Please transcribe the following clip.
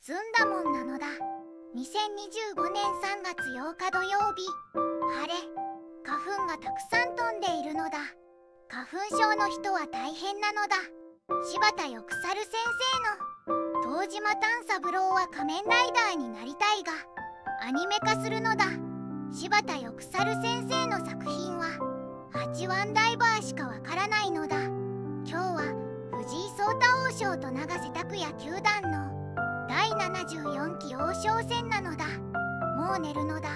澄んだもんなのだ。2025年3月8日土曜日、晴れ。花粉がたくさん飛んでいるのだ。花粉症の人は大変なのだ。柴田よくさる先生の東島炭三郎は仮面ライダーになりたいがアニメ化するのだ。柴田よくさる先生の作品は8ワンダイバーしかわからないのだ。今日は藤井聡太王将と永瀬拓矢九段の第74期王将戦なのだ。もう寝るのだ。